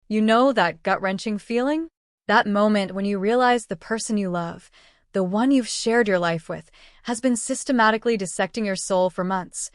You know that gut-wrenching feeling? That moment when you realize the person you love, the one you've shared your life with, has been systematically dissecting your soul for months,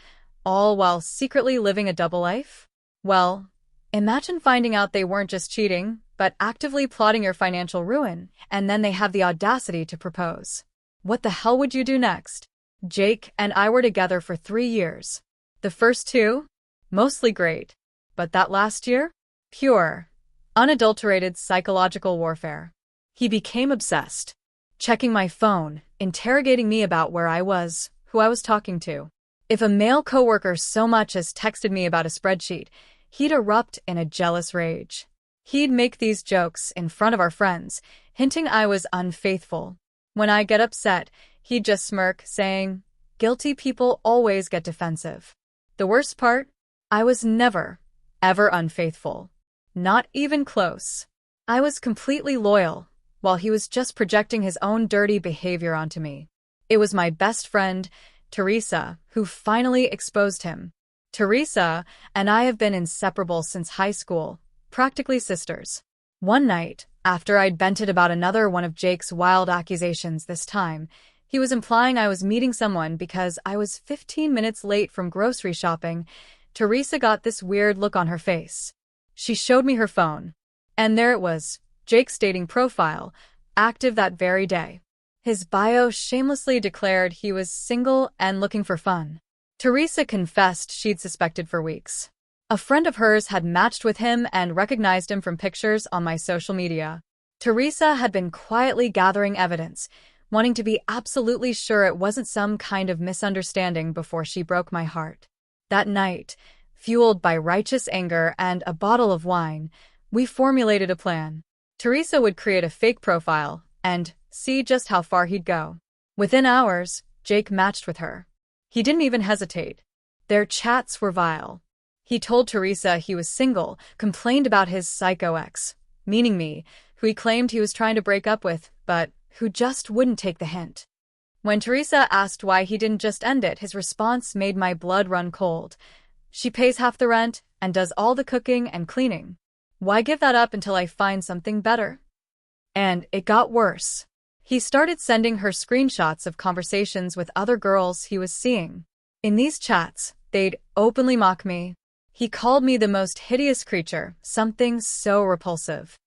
all while secretly living a double life? Well, imagine finding out they weren't just cheating, but actively plotting your financial ruin, and then they have the audacity to propose. What the hell would you do next? Jake and I were together for 3 years. The first two? Mostly great. But that last year? Pure, unadulterated psychological warfare. He became obsessed, checking my phone, interrogating me about where I was, who I was talking to. If a male coworker so much as texted me about a spreadsheet, he'd erupt in a jealous rage. He'd make these jokes in front of our friends, hinting I was unfaithful. When I get upset, he'd just smirk, saying, "Guilty people always get defensive." The worst part? I was never, ever unfaithful. Not even close. I was completely loyal, while he was just projecting his own dirty behavior onto me. It was my best friend, Teresa, who finally exposed him. Teresa and I have been inseparable since high school, practically sisters. One night, after I'd vented about another one of Jake's wild accusations this time, he was implying I was meeting someone because I was 15 minutes late from grocery shopping. Teresa got this weird look on her face. She showed me her phone. And there it was, Jake's dating profile, active that very day. His bio shamelessly declared he was single and looking for fun. Teresa confessed she'd suspected for weeks. A friend of hers had matched with him and recognized him from pictures on my social media. Teresa had been quietly gathering evidence, wanting to be absolutely sure it wasn't some kind of misunderstanding before she broke my heart. That night, fueled by righteous anger and a bottle of wine, we formulated a plan. Teresa would create a fake profile and see just how far he'd go. Within hours, Jake matched with her. He didn't even hesitate. Their chats were vile. He told Teresa he was single, complained about his psycho ex, meaning me, who he claimed he was trying to break up with, but who just wouldn't take the hint. When Teresa asked why he didn't just end it, his response made my blood run cold. She pays half the rent and does all the cooking and cleaning. Why give that up until I find something better? And it got worse. He started sending her screenshots of conversations with other girls he was seeing. In these chats, they'd openly mock me. He called me the most hideous creature, something so repulsive.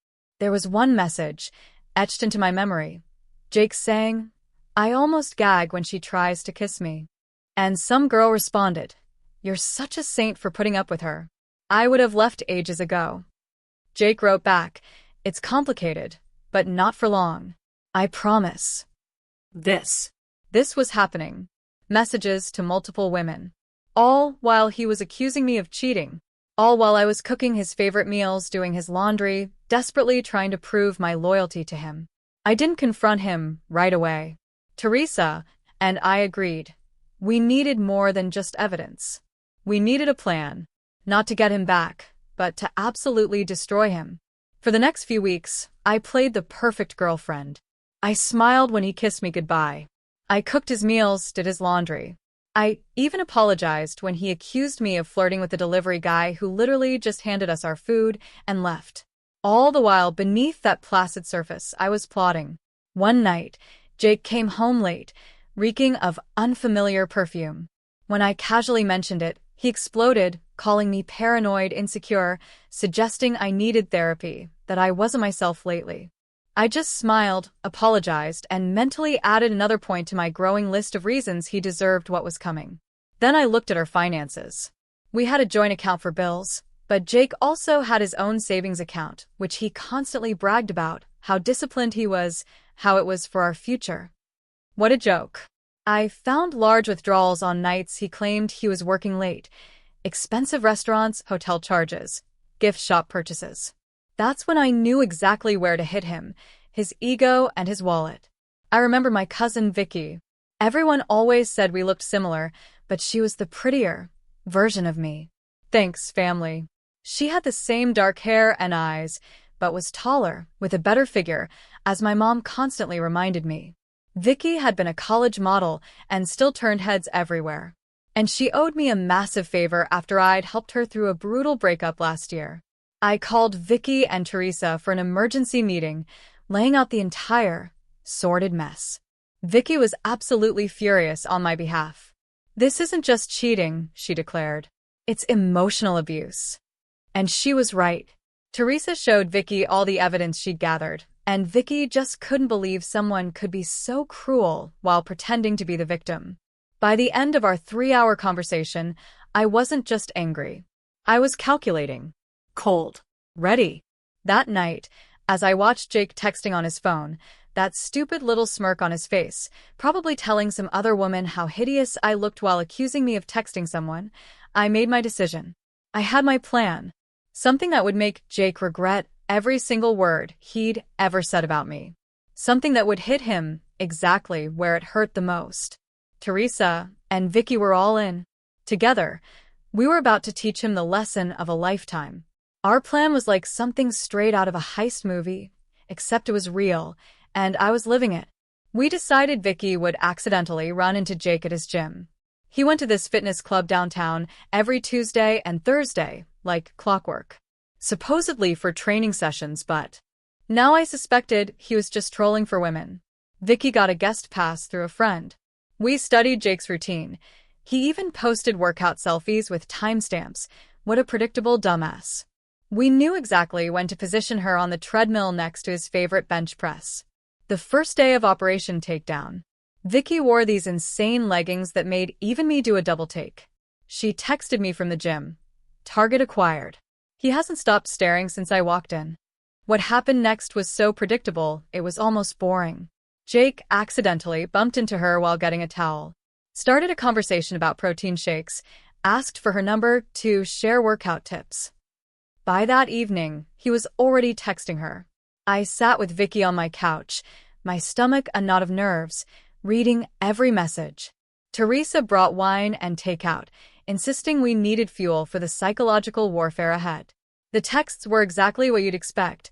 There was one message, etched into my memory. Jake saying, "I almost gag when she tries to kiss me." And some girl responded, "You're such a saint for putting up with her. I would have left ages ago." Jake wrote back, "It's complicated, but not for long. I promise." This was happening. Messages to multiple women. All while he was accusing me of cheating. All while I was cooking his favorite meals, doing his laundry, desperately trying to prove my loyalty to him. I didn't confront him right away. Teresa and I agreed. We needed more than just evidence. We needed a plan. Not to get him back, but to absolutely destroy him. For the next few weeks, I played the perfect girlfriend. I smiled when he kissed me goodbye. I cooked his meals, did his laundry. I even apologized when he accused me of flirting with the delivery guy who literally just handed us our food and left. All the while, beneath that placid surface, I was plotting. One night, Jake came home late, reeking of unfamiliar perfume. When I casually mentioned it, he exploded, calling me paranoid, insecure, suggesting I needed therapy, that I wasn't myself lately. I just smiled, apologized, and mentally added another point to my growing list of reasons he deserved what was coming. Then I looked at our finances. We had a joint account for bills, but Jake also had his own savings account, which he constantly bragged about, how disciplined he was, how it was for our future. What a joke. I found large withdrawals on nights he claimed he was working late, expensive restaurants, hotel charges, gift shop purchases. That's when I knew exactly where to hit him, his ego and his wallet. I remember my cousin Vicky. Everyone always said we looked similar, but she was the prettier version of me. Thanks, family. She had the same dark hair and eyes, but was taller, with a better figure, as my mom constantly reminded me. Vicky had been a college model and still turned heads everywhere. And she owed me a massive favor after I'd helped her through a brutal breakup last year. I called Vicky and Teresa for an emergency meeting, laying out the entire sordid mess. Vicky was absolutely furious on my behalf. "This isn't just cheating," she declared. "It's emotional abuse." And she was right. Teresa showed Vicky all the evidence she'd gathered, and Vicky just couldn't believe someone could be so cruel while pretending to be the victim. By the end of our 3-hour conversation, I wasn't just angry. I was calculating. Cold. Ready. That night, as I watched Jake texting on his phone, that stupid little smirk on his face, probably telling some other woman how hideous I looked while accusing me of texting someone, I made my decision. I had my plan. Something that would make Jake regret every single word he'd ever said about me. Something that would hit him exactly where it hurt the most. Teresa and Vicky were all in. Together, we were about to teach him the lesson of a lifetime. Our plan was like something straight out of a heist movie, except it was real, and I was living it. We decided Vicky would accidentally run into Jake at his gym. He went to this fitness club downtown every Tuesday and Thursday, like clockwork. Supposedly for training sessions, but now I suspected he was just trolling for women. Vicky got a guest pass through a friend. We studied Jake's routine. He even posted workout selfies with timestamps. What a predictable dumbass. We knew exactly when to position her on the treadmill next to his favorite bench press. The first day of Operation Takedown, Vicky wore these insane leggings that made even me do a double take. She texted me from the gym. "Target acquired." He hasn't stopped staring since I walked in. What happened next was so predictable, it was almost boring. Jake accidentally bumped into her while getting a towel, started a conversation about protein shakes, asked for her number to share workout tips. By that evening, he was already texting her. I sat with Vicky on my couch, my stomach a knot of nerves, reading every message. Teresa brought wine and takeout, insisting we needed fuel for the psychological warfare ahead. The texts were exactly what you'd expect.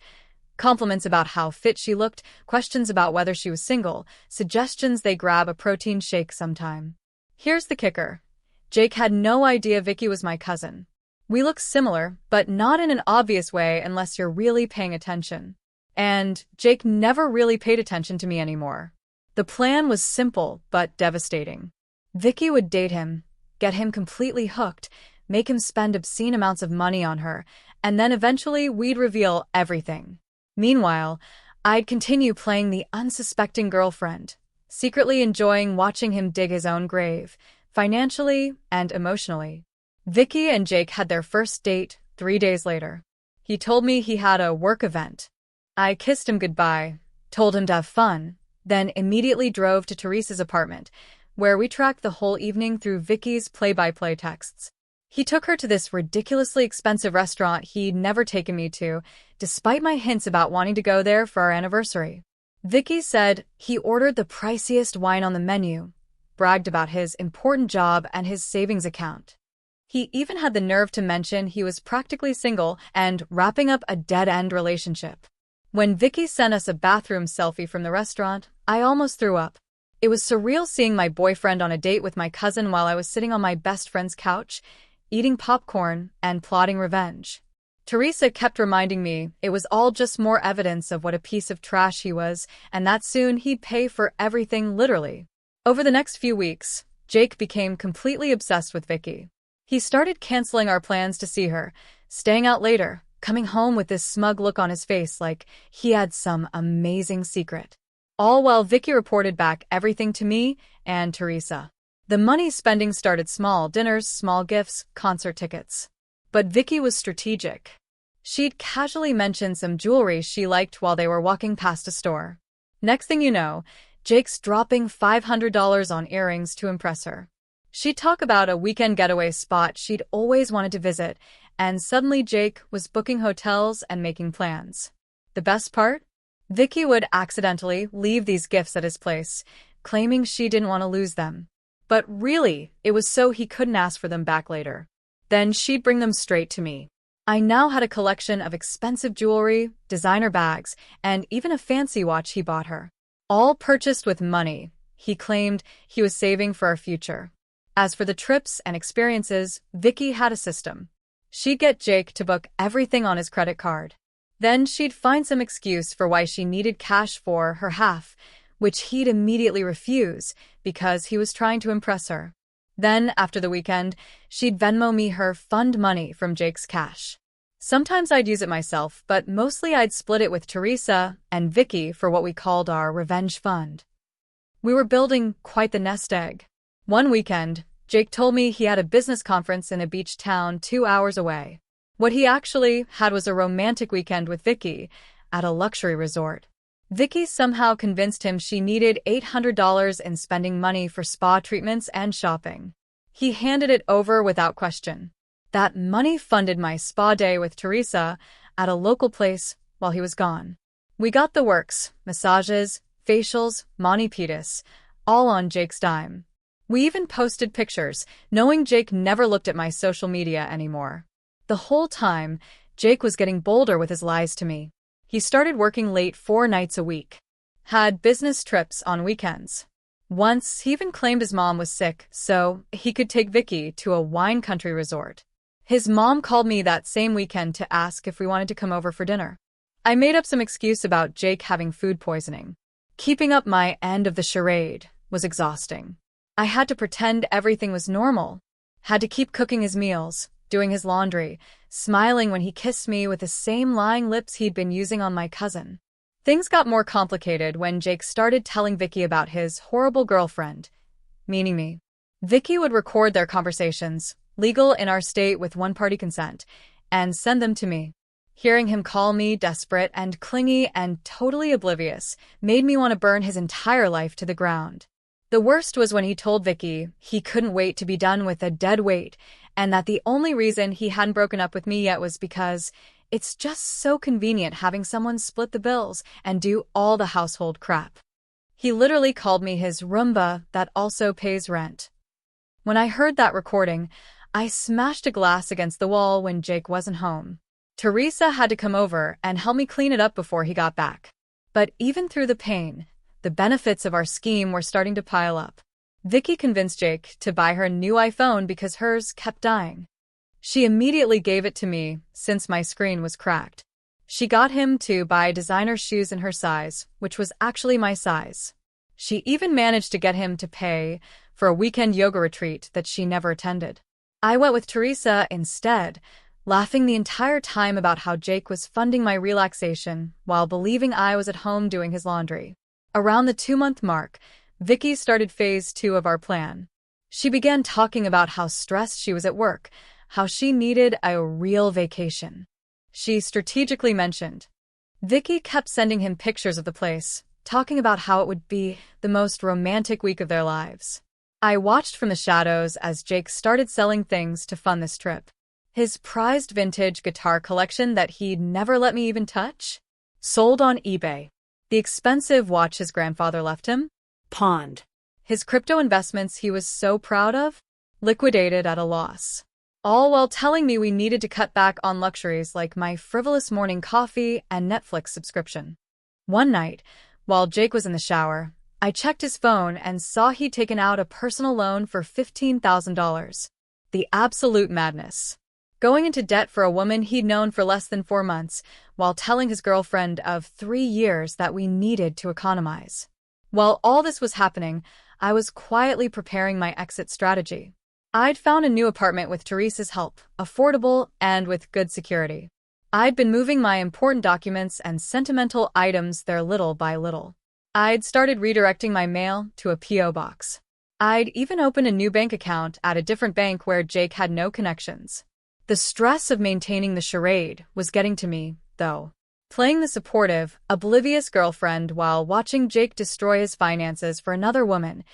Compliments about how fit she looked, questions about whether she was single, suggestions they grab a protein shake sometime. Here's the kicker. Jake had no idea Vicky was my cousin. We look similar, but not in an obvious way unless you're really paying attention. And Jake never really paid attention to me anymore. The plan was simple but devastating. Vicky would date him, get him completely hooked, make him spend obscene amounts of money on her, and then eventually we'd reveal everything. Meanwhile, I'd continue playing the unsuspecting girlfriend, secretly enjoying watching him dig his own grave, financially and emotionally. Vicky and Jake had their first date 3 days later. He told me he had a work event. I kissed him goodbye, told him to have fun, then immediately drove to Teresa's apartment, where we tracked the whole evening through Vicky's play-by-play texts. He took her to this ridiculously expensive restaurant he'd never taken me to, despite my hints about wanting to go there for our anniversary. Vicky said he ordered the priciest wine on the menu, bragged about his important job and his savings account. He even had the nerve to mention he was practically single and wrapping up a dead-end relationship. When Vicky sent us a bathroom selfie from the restaurant, I almost threw up. It was surreal seeing my boyfriend on a date with my cousin while I was sitting on my best friend's couch, eating popcorn and plotting revenge. Teresa kept reminding me it was all just more evidence of what a piece of trash he was, and that soon he'd pay for everything literally. Over the next few weeks, Jake became completely obsessed with Vicky. He started canceling our plans to see her, staying out later, coming home with this smug look on his face like he had some amazing secret. All while Vicky reported back everything to me and Teresa. The money spending started small dinners, small gifts, concert tickets. But Vicky was strategic. She'd casually mention some jewelry she liked while they were walking past a store. Next thing you know, Jake's dropping $500 on earrings to impress her. She'd talk about a weekend getaway spot she'd always wanted to visit, and suddenly Jake was booking hotels and making plans. The best part? Vicky would accidentally leave these gifts at his place, claiming she didn't want to lose them. But really, it was so he couldn't ask for them back later. Then she'd bring them straight to me. I now had a collection of expensive jewelry, designer bags, and even a fancy watch he bought her. All purchased with money he claimed he was saving for our future. As for the trips and experiences, Vicky had a system. She'd get Jake to book everything on his credit card. Then she'd find some excuse for why she needed cash for her half, which he'd immediately refuse because he was trying to impress her. Then, after the weekend, she'd Venmo me her fund money from Jake's cash. Sometimes I'd use it myself, but mostly I'd split it with Teresa and Vicky for what we called our revenge fund. We were building quite the nest egg. One weekend, Jake told me he had a business conference in a beach town 2 hours away. What he actually had was a romantic weekend with Vicky at a luxury resort. Vicky somehow convinced him she needed $800 in spending money for spa treatments and shopping. He handed it over without question. That money funded my spa day with Teresa at a local place while he was gone. We got the works, massages, facials, mani-pedis, all on Jake's dime. We even posted pictures, knowing Jake never looked at my social media anymore. The whole time, Jake was getting bolder with his lies to me. He started working late 4 nights a week. Had business trips on weekends. Once, he even claimed his mom was sick, so he could take Vicky to a wine country resort. His mom called me that same weekend to ask if we wanted to come over for dinner. I made up some excuse about Jake having food poisoning. Keeping up my end of the charade was exhausting. I had to pretend everything was normal. Had to keep cooking his meals, doing his laundry, smiling when he kissed me with the same lying lips he'd been using on my cousin. Things got more complicated when Jake started telling Vicky about his horrible girlfriend, meaning me. Vicky would record their conversations, legal in our state with one-party consent, and send them to me. Hearing him call me desperate and clingy and totally oblivious made me want to burn his entire life to the ground. The worst was when he told Vicky he couldn't wait to be done with a dead weight and that the only reason he hadn't broken up with me yet was because it's just so convenient having someone split the bills and do all the household crap. He literally called me his Roomba that also pays rent. When I heard that recording, I smashed a glass against the wall when Jake wasn't home. Teresa had to come over and help me clean it up before he got back. But even through the pain, the benefits of our scheme were starting to pile up. Vicky convinced Jake to buy her a new iPhone because hers kept dying. She immediately gave it to me since my screen was cracked. She got him to buy designer shoes in her size, which was actually my size. She even managed to get him to pay for a weekend yoga retreat that she never attended. I went with Teresa instead, laughing the entire time about how Jake was funding my relaxation while believing I was at home doing his laundry. Around the 2-month mark, Vicky started phase 2 of our plan. She began talking about how stressed she was at work, how she needed a real vacation. She strategically mentioned. Vicky kept sending him pictures of the place, talking about how it would be the most romantic week of their lives. I watched from the shadows as Jake started selling things to fund this trip. His prized vintage guitar collection that he'd never let me even touch? Sold on eBay. The expensive watch his grandfather left him? Pawned. His crypto investments he was so proud of? Liquidated at a loss. All while telling me we needed to cut back on luxuries like my frivolous morning coffee and Netflix subscription. One night, while Jake was in the shower, I checked his phone and saw he'd taken out a personal loan for $15,000. The absolute madness. Going into debt for a woman he'd known for less than 4 months, while telling his girlfriend of 3 years that we needed to economize. While all this was happening, I was quietly preparing my exit strategy. I'd found a new apartment with Teresa's help, affordable and with good security. I'd been moving my important documents and sentimental items there little by little. I'd started redirecting my mail to a P.O. box. I'd even opened a new bank account at a different bank where Jake had no connections. The stress of maintaining the charade was getting to me, though. Playing the supportive, oblivious girlfriend while watching Jake destroy his finances for another woman,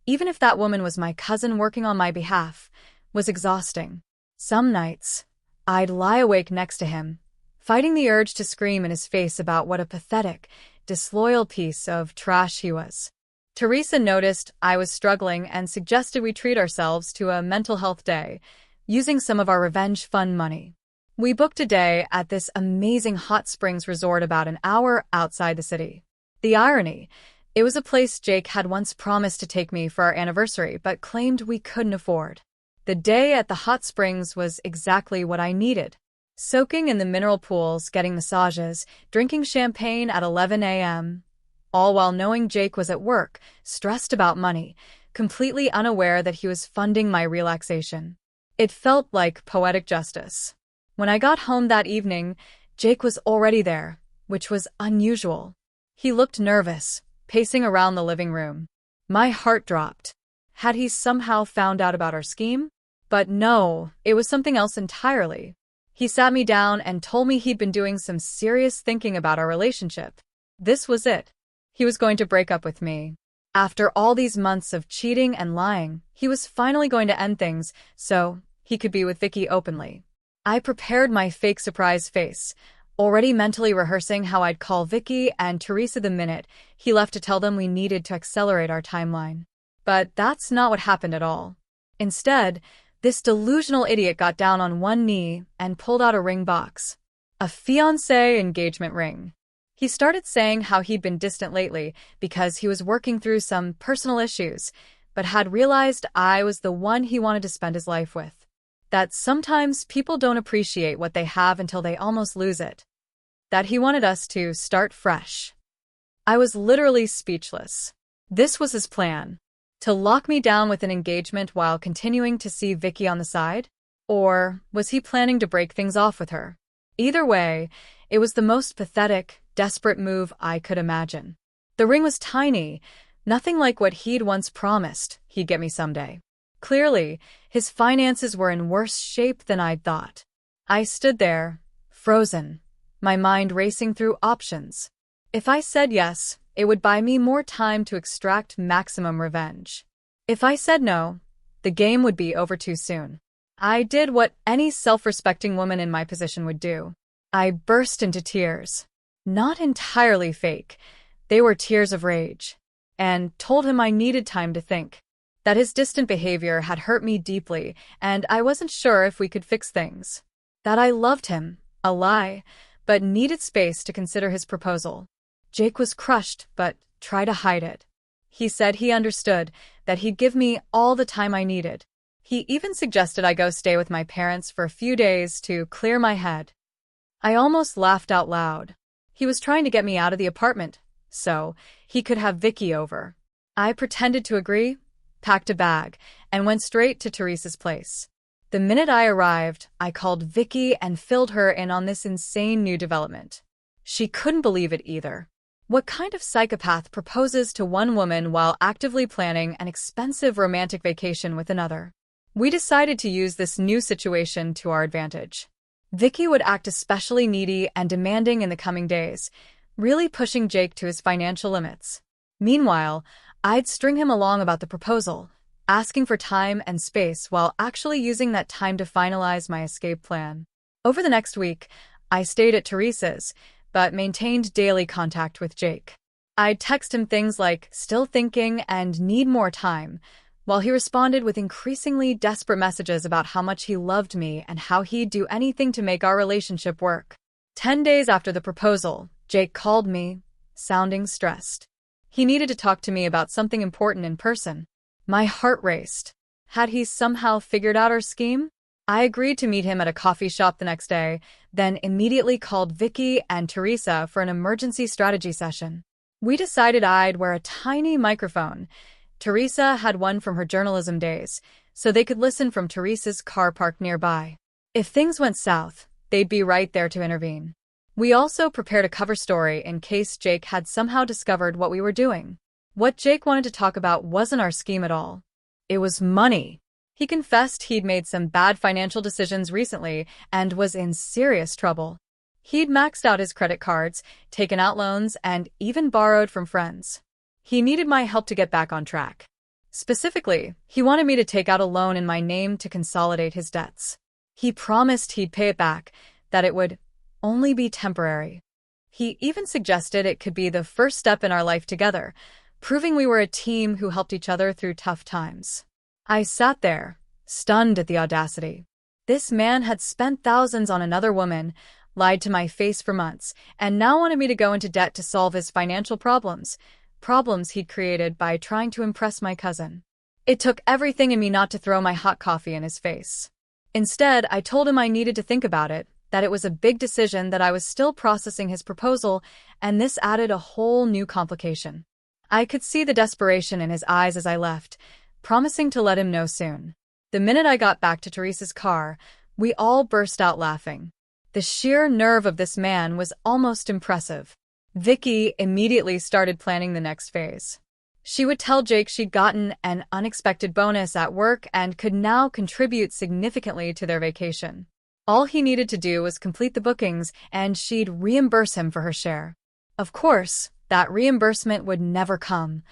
even if that woman was my cousin working on my behalf, was exhausting. Some nights, I'd lie awake next to him, fighting the urge to scream in his face about what a pathetic, disloyal piece of trash he was. Teresa noticed I was struggling and suggested we treat ourselves to a mental health day, using some of our revenge fund money. We booked a day at this amazing hot springs resort about an hour outside the city. The irony, it was a place Jake had once promised to take me for our anniversary but claimed we couldn't afford. The day at the hot springs was exactly what I needed. Soaking in the mineral pools, getting massages, drinking champagne at 11 a.m., all while knowing Jake was at work, stressed about money, completely unaware that he was funding my relaxation. It felt like poetic justice. When I got home that evening, Jake was already there, which was unusual. He looked nervous, pacing around the living room. My heart dropped. Had he somehow found out about our scheme? But no, it was something else entirely. He sat me down and told me he'd been doing some serious thinking about our relationship. This was it. He was going to break up with me. After all these months of cheating and lying, he was finally going to end things so he could be with Vicky openly. I prepared my fake surprise face, already mentally rehearsing how I'd call Vicky and Teresa the minute he left to tell them we needed to accelerate our timeline. But that's not what happened at all. Instead, this delusional idiot got down on one knee and pulled out a ring box. A fiancé engagement ring. He started saying how he'd been distant lately because he was working through some personal issues, but had realized I was the one he wanted to spend his life with. That sometimes people don't appreciate what they have until they almost lose it. That he wanted us to start fresh. I was literally speechless. This was his plan. To lock me down with an engagement while continuing to see Vicky on the side? Or was he planning to break things off with her? Either way, it was the most pathetic, desperate move I could imagine. The ring was tiny, nothing like what he'd once promised he'd get me someday. Clearly, his finances were in worse shape than I'd thought. I stood there, frozen, my mind racing through options. If I said yes, it would buy me more time to extract maximum revenge. If I said no, the game would be over too soon. I did what any self-respecting woman in my position would do. I burst into tears. Not entirely fake, they were tears of rage. And told him I needed time to think. That his distant behavior had hurt me deeply, and I wasn't sure if we could fix things. That I loved him, a lie, but needed space to consider his proposal. Jake was crushed, but tried to hide it. He said he understood, that he'd give me all the time I needed. He even suggested I go stay with my parents for a few days to clear my head. I almost laughed out loud. He was trying to get me out of the apartment, so he could have Vicky over. I pretended to agree, packed a bag, and went straight to Teresa's place. The minute I arrived, I called Vicky and filled her in on this insane new development. She couldn't believe it either. What kind of psychopath proposes to one woman while actively planning an expensive romantic vacation with another? We decided to use this new situation to our advantage. Vicky would act especially needy and demanding in the coming days, really pushing Jake to his financial limits. Meanwhile, I'd string him along about the proposal, asking for time and space while actually using that time to finalize my escape plan. Over the next week, I stayed at Teresa's, but maintained daily contact with Jake. I'd text him things like, still thinking and need more time, while he responded with increasingly desperate messages about how much he loved me and how he'd do anything to make our relationship work. 10 days after the proposal, Jake called me, sounding stressed. He needed to talk to me about something important in person. My heart raced. Had he somehow figured out our scheme? I agreed to meet him at a coffee shop the next day, then immediately called Vicky and Teresa for an emergency strategy session. We decided I'd wear a tiny microphone. Teresa had one from her journalism days, so they could listen from Teresa's car parked nearby. If things went south, they'd be right there to intervene. We also prepared a cover story in case Jake had somehow discovered what we were doing. What Jake wanted to talk about wasn't our scheme at all. It was money. He confessed he'd made some bad financial decisions recently and was in serious trouble. He'd maxed out his credit cards, taken out loans, and even borrowed from friends. He needed my help to get back on track. Specifically, he wanted me to take out a loan in my name to consolidate his debts. He promised he'd pay it back, that it would only be temporary. He even suggested it could be the first step in our life together, proving we were a team who helped each other through tough times. I sat there, stunned at the audacity. This man had spent thousands on another woman, lied to my face for months, and now wanted me to go into debt to solve his financial problems he'd created by trying to impress my cousin. It took everything in me not to throw my hot coffee in his face. Instead, I told him I needed to think about it, that it was a big decision, that I was still processing his proposal, and this added a whole new complication. I could see the desperation in his eyes as I left, promising to let him know soon. The minute I got back to Teresa's car, we all burst out laughing. The sheer nerve of this man was almost impressive. Vicky immediately started planning the next phase. She would tell Jake she'd gotten an unexpected bonus at work and could now contribute significantly to their vacation. All he needed to do was complete the bookings, and she'd reimburse him for her share. Of course, that reimbursement would never come,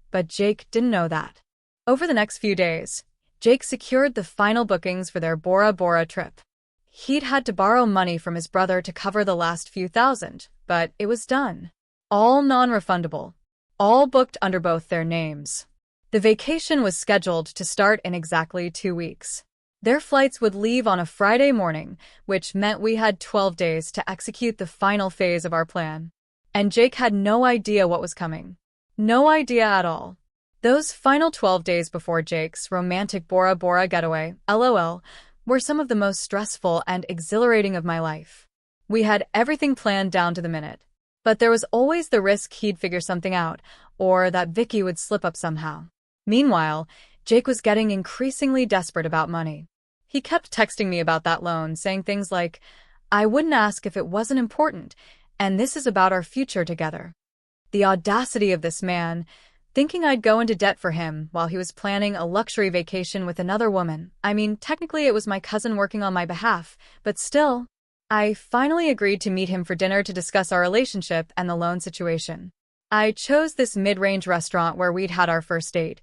but Jake didn't know that. Over the next few days, Jake secured the final bookings for their Bora Bora trip. He'd had to borrow money from his brother to cover the last few thousand, but it was done. All non-refundable. All booked under both their names. The vacation was scheduled to start in exactly 2 weeks. Their flights would leave on a Friday morning, which meant we had 12 days to execute the final phase of our plan. And Jake had no idea what was coming. No idea at all. Those final 12 days before Jake's romantic Bora Bora getaway, LOL, were some of the most stressful and exhilarating of my life. We had everything planned down to the minute. But there was always the risk he'd figure something out, or that Vicky would slip up somehow. Meanwhile, Jake was getting increasingly desperate about money. He kept texting me about that loan, saying things like, "I wouldn't ask if it wasn't important, and this is about our future together." The audacity of this man, thinking I'd go into debt for him while he was planning a luxury vacation with another woman. I mean, technically it was my cousin working on my behalf, but still. I finally agreed to meet him for dinner to discuss our relationship and the loan situation. I chose this mid-range restaurant where we'd had our first date,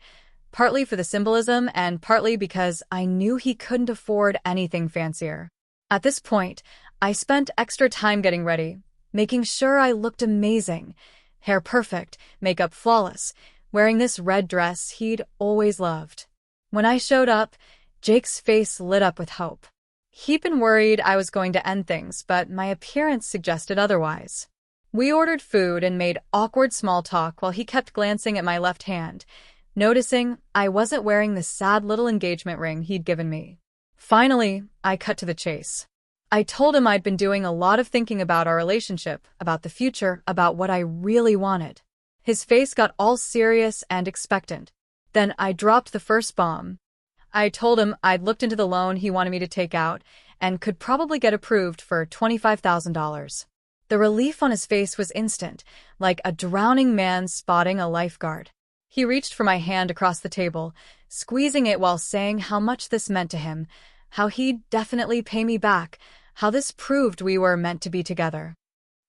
partly for the symbolism and partly because I knew he couldn't afford anything fancier. At this point, I spent extra time getting ready, making sure I looked amazing, hair perfect, makeup flawless, wearing this red dress he'd always loved. When I showed up, Jake's face lit up with hope. He'd been worried I was going to end things, but my appearance suggested otherwise. We ordered food and made awkward small talk while he kept glancing at my left hand, noticing I wasn't wearing the sad little engagement ring he'd given me. Finally, I cut to the chase. I told him I'd been doing a lot of thinking about our relationship, about the future, about what I really wanted. His face got all serious and expectant. Then I dropped the first bomb. I told him I'd looked into the loan he wanted me to take out and could probably get approved for $25,000. The relief on his face was instant, like a drowning man spotting a lifeguard. He reached for my hand across the table, squeezing it while saying how much this meant to him, how he'd definitely pay me back, how this proved we were meant to be together.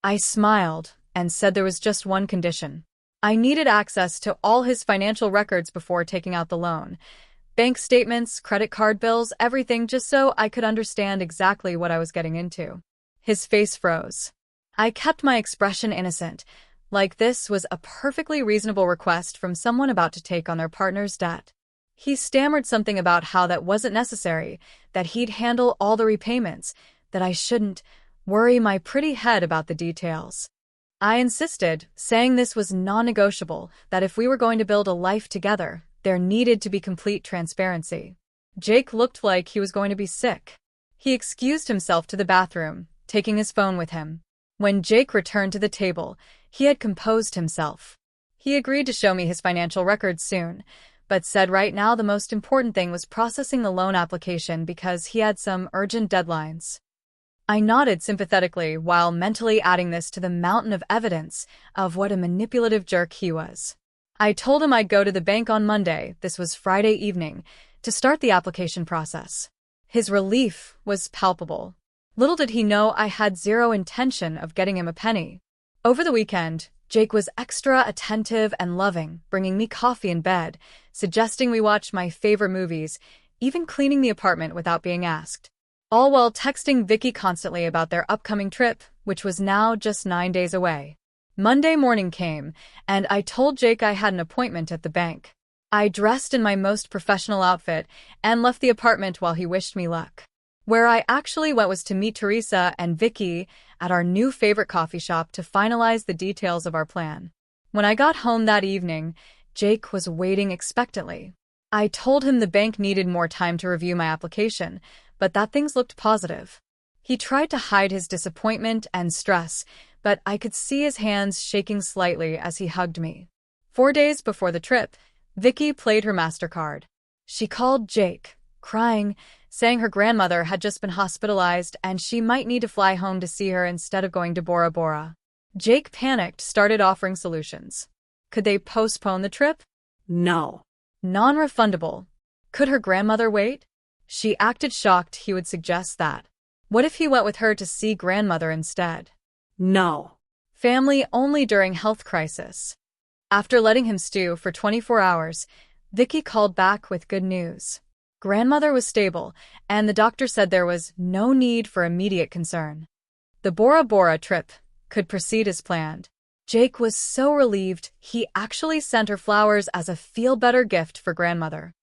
I smiled and said there was just one condition. I needed access to all his financial records before taking out the loan. Bank statements, credit card bills, everything, just so I could understand exactly what I was getting into. His face froze. I kept my expression innocent, like this was a perfectly reasonable request from someone about to take on their partner's debt. He stammered something about how that wasn't necessary, that he'd handle all the repayments, that I shouldn't worry my pretty head about the details. I insisted, saying this was non-negotiable, that if we were going to build a life together, there needed to be complete transparency. Jake looked like he was going to be sick. He excused himself to the bathroom, taking his phone with him. When Jake returned to the table, he had composed himself. He agreed to show me his financial records soon, but said right now the most important thing was processing the loan application because he had some urgent deadlines. I nodded sympathetically while mentally adding this to the mountain of evidence of what a manipulative jerk he was. I told him I'd go to the bank on Monday, this was Friday evening, to start the application process. His relief was palpable. Little did he know I had zero intention of getting him a penny. Over the weekend, Jake was extra attentive and loving, bringing me coffee in bed, suggesting we watch my favorite movies, even cleaning the apartment without being asked. All while texting Vicky constantly about their upcoming trip, which was now just 9 days away. Monday morning came, and I told Jake I had an appointment at the bank. I dressed in my most professional outfit and left the apartment while he wished me luck. Where I actually went was to meet Teresa and Vicky at our new favorite coffee shop to finalize the details of our plan. When I got home that evening, Jake was waiting expectantly. I told him the bank needed more time to review my application, but that things looked positive. He tried to hide his disappointment and stress, but I could see his hands shaking slightly as he hugged me. 4 days before the trip, Vicky played her MasterCard. She called Jake, crying, saying her grandmother had just been hospitalized and she might need to fly home to see her instead of going to Bora Bora. Jake panicked, started offering solutions. Could they postpone the trip? No. Non-refundable. Could her grandmother wait? She acted shocked he would suggest that. What if he went with her to see grandmother instead? No. Family only during health crisis. After letting him stew for 24 hours, Vicky called back with good news. Grandmother was stable, and the doctor said there was no need for immediate concern. The Bora Bora trip could proceed as planned. Jake was so relieved he actually sent her flowers as a feel-better gift for grandmother.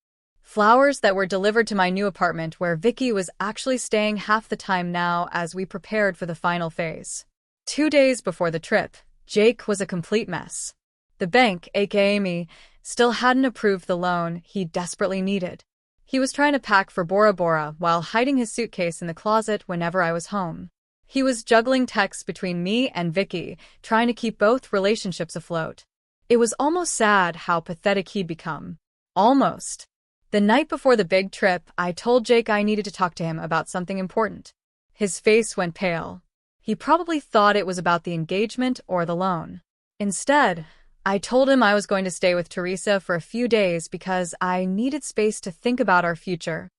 Flowers that were delivered to my new apartment where Vicky was actually staying half the time now as we prepared for the final phase. 2 days before the trip, Jake was a complete mess. The bank, aka me, still hadn't approved the loan he desperately needed. He was trying to pack for Bora Bora while hiding his suitcase in the closet whenever I was home. He was juggling texts between me and Vicky, trying to keep both relationships afloat. It was almost sad how pathetic he'd become. Almost. The night before the big trip, I told Jake I needed to talk to him about something important. His face went pale. He probably thought it was about the engagement or the loan. Instead, I told him I was going to stay with Teresa for a few days because I needed space to think about our future.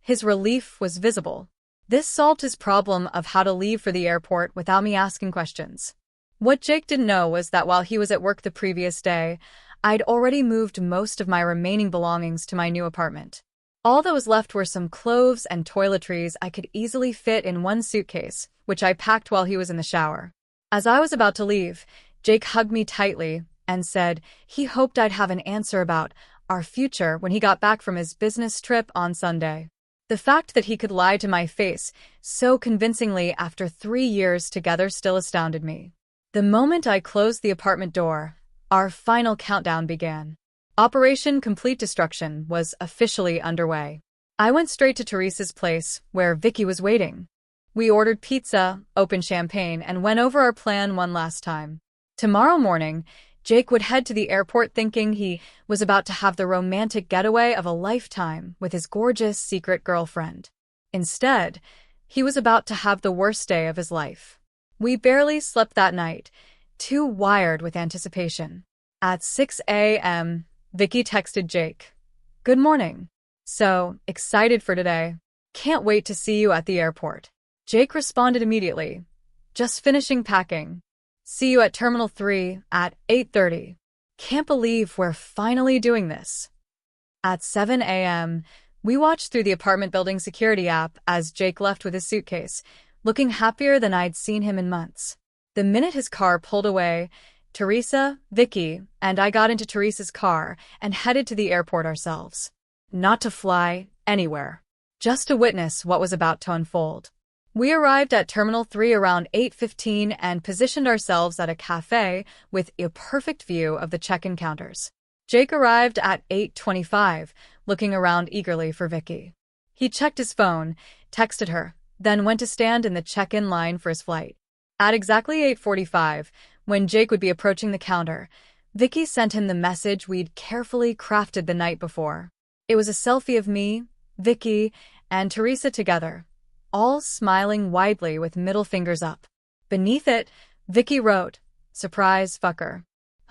His relief was visible. This solved his problem of how to leave for the airport without me asking questions. What Jake didn't know was that while he was at work the previous day, I'd already moved most of my remaining belongings to my new apartment. All that was left were some clothes and toiletries I could easily fit in one suitcase, which I packed while he was in the shower. As I was about to leave, Jake hugged me tightly and said he hoped I'd have an answer about our future when he got back from his business trip on Sunday. The fact that he could lie to my face so convincingly after 3 years together still astounded me. The moment I closed the apartment door, our final countdown began. Operation Complete Destruction was officially underway. I went straight to Teresa's place, where Vicky was waiting. We ordered pizza, opened champagne, and went over our plan one last time. Tomorrow morning, Jake would head to the airport thinking he was about to have the romantic getaway of a lifetime with his gorgeous secret girlfriend. Instead, he was about to have the worst day of his life. We barely slept that night, too wired with anticipation. At 6 a.m., Vicky texted Jake. "Good morning. So, excited for today. Can't wait to see you at the airport." Jake responded immediately. "Just finishing packing. See you at Terminal 3 at 8:30. Can't believe we're finally doing this." At 7 a.m., we watched through the apartment building security app as Jake left with his suitcase, looking happier than I'd seen him in months. The minute his car pulled away, Teresa, Vicky, and I got into Teresa's car and headed to the airport ourselves. Not to fly anywhere, just to witness what was about to unfold. We arrived at Terminal 3 around 8:15 and positioned ourselves at a cafe with a perfect view of the check-in counters. Jake arrived at 8:25, looking around eagerly for Vicky. He checked his phone, texted her, then went to stand in the check-in line for his flight. At exactly 8:45, when Jake would be approaching the counter, Vicky sent him the message we'd carefully crafted the night before. It was a selfie of me, Vicky, and Teresa together, all smiling widely with middle fingers up. Beneath it, Vicky wrote, "Surprise, fucker.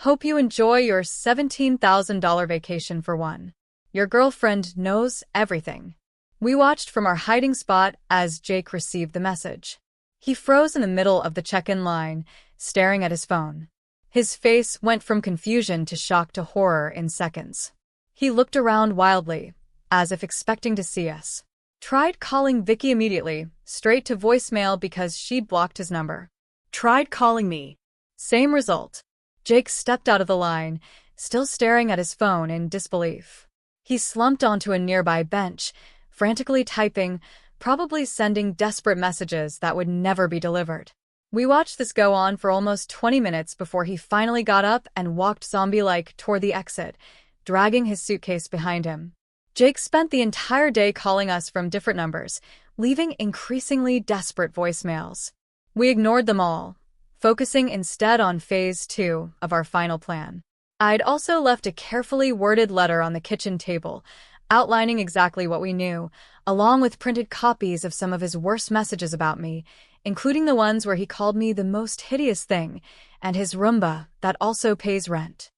Hope you enjoy your $17,000 vacation for one. Your girlfriend knows everything." We watched from our hiding spot as Jake received the message. He froze in the middle of the check-in line, staring at his phone. His face went from confusion to shock to horror in seconds. He looked around wildly, as if expecting to see us. Tried calling Vicky immediately, straight to voicemail because she'd blocked his number. Tried calling me. Same result. Jake stepped out of the line, still staring at his phone in disbelief. He slumped onto a nearby bench, frantically typing, probably sending desperate messages that would never be delivered. We watched this go on for almost 20 minutes before he finally got up and walked zombie-like toward the exit, dragging his suitcase behind him. Jake spent the entire day calling us from different numbers, leaving increasingly desperate voicemails. We ignored them all, focusing instead on phase 2 of our final plan. I'd also left a carefully worded letter on the kitchen table, outlining exactly what we knew, along with printed copies of some of his worst messages about me, including the ones where he called me the most hideous thing, and his Roomba that also pays rent.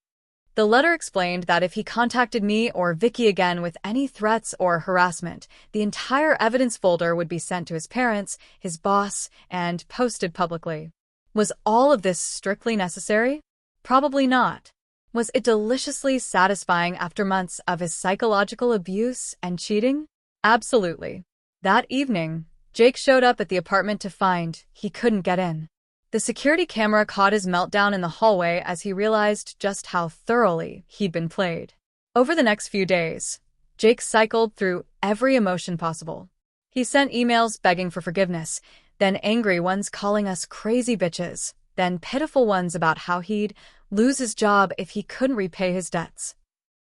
The letter explained that if he contacted me or Vicky again with any threats or harassment, the entire evidence folder would be sent to his parents, his boss, and posted publicly. Was all of this strictly necessary? Probably not. Was it deliciously satisfying after months of his psychological abuse and cheating? Absolutely. That evening, Jake showed up at the apartment to find he couldn't get in. The security camera caught his meltdown in the hallway as he realized just how thoroughly he'd been played. Over the next few days, Jake cycled through every emotion possible. He sent emails begging for forgiveness, then angry ones calling us crazy bitches, then pitiful ones about how he'd lose his job if he couldn't repay his debts.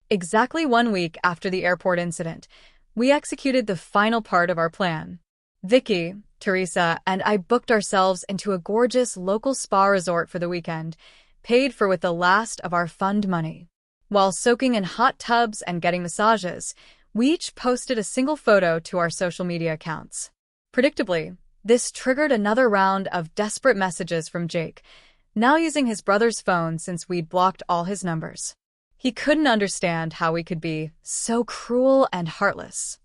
Exactly 1 week after the airport incident, we executed the final part of our plan. Vicky, Teresa, and I booked ourselves into a gorgeous local spa resort for the weekend, paid for with the last of our fund money. While soaking in hot tubs and getting massages, we each posted a single photo to our social media accounts. Predictably, this triggered another round of desperate messages from Jake, now using his brother's phone since we'd blocked all his numbers. He couldn't understand how we could be so cruel and heartless.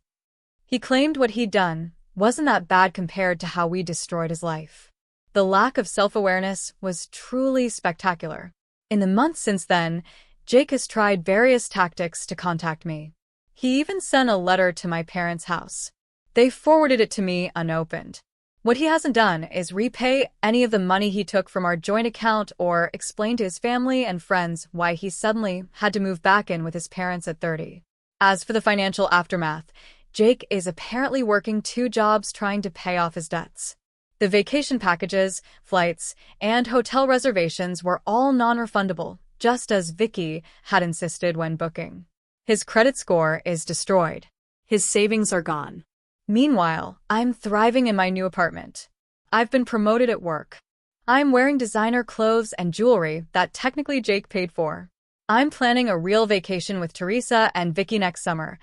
He claimed what he'd done wasn't that bad compared to how we destroyed his life. The lack of self-awareness was truly spectacular. In the months since then, Jake has tried various tactics to contact me. He even sent a letter to my parents' house. They forwarded it to me unopened. What he hasn't done is repay any of the money he took from our joint account or explain to his family and friends why he suddenly had to move back in with his parents at 30. As for the financial aftermath, Jake is apparently working 2 jobs trying to pay off his debts. The vacation packages, flights, and hotel reservations were all non-refundable, just as Vicky had insisted when booking. His credit score is destroyed. His savings are gone. Meanwhile, I'm thriving in my new apartment. I've been promoted at work. I'm wearing designer clothes and jewelry that technically Jake paid for. I'm planning a real vacation with Teresa and Vicky next summer,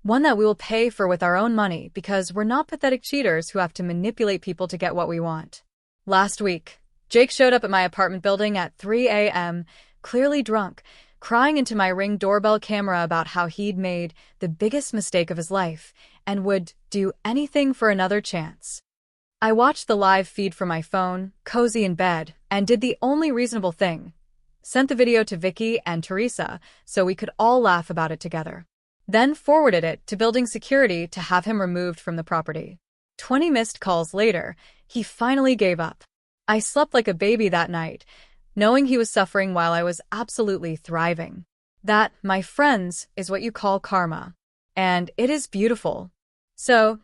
one that we will pay for with our own money because we're not pathetic cheaters who have to manipulate people to get what we want. Last week, Jake showed up at my apartment building at 3 a.m., clearly drunk, crying into my Ring doorbell camera about how he'd made the biggest mistake of his life and would do anything for another chance. I watched the live feed from my phone, cozy in bed, and did the only reasonable thing. Sent the video to Vicky and Teresa so we could all laugh about it together. Then forwarded it to building security to have him removed from the property. 20 missed calls later, he finally gave up. I slept like a baby that night, knowing he was suffering while I was absolutely thriving. That, my friends, is what you call karma. And it is beautiful. So,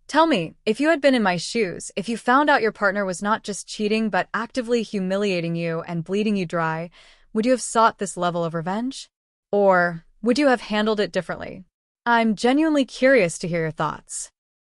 tell me, if you had been in my shoes, if you found out your partner was not just cheating but actively humiliating you and bleeding you dry, would you have sought this level of revenge? Or would you have handled it differently? I'm genuinely curious to hear your thoughts.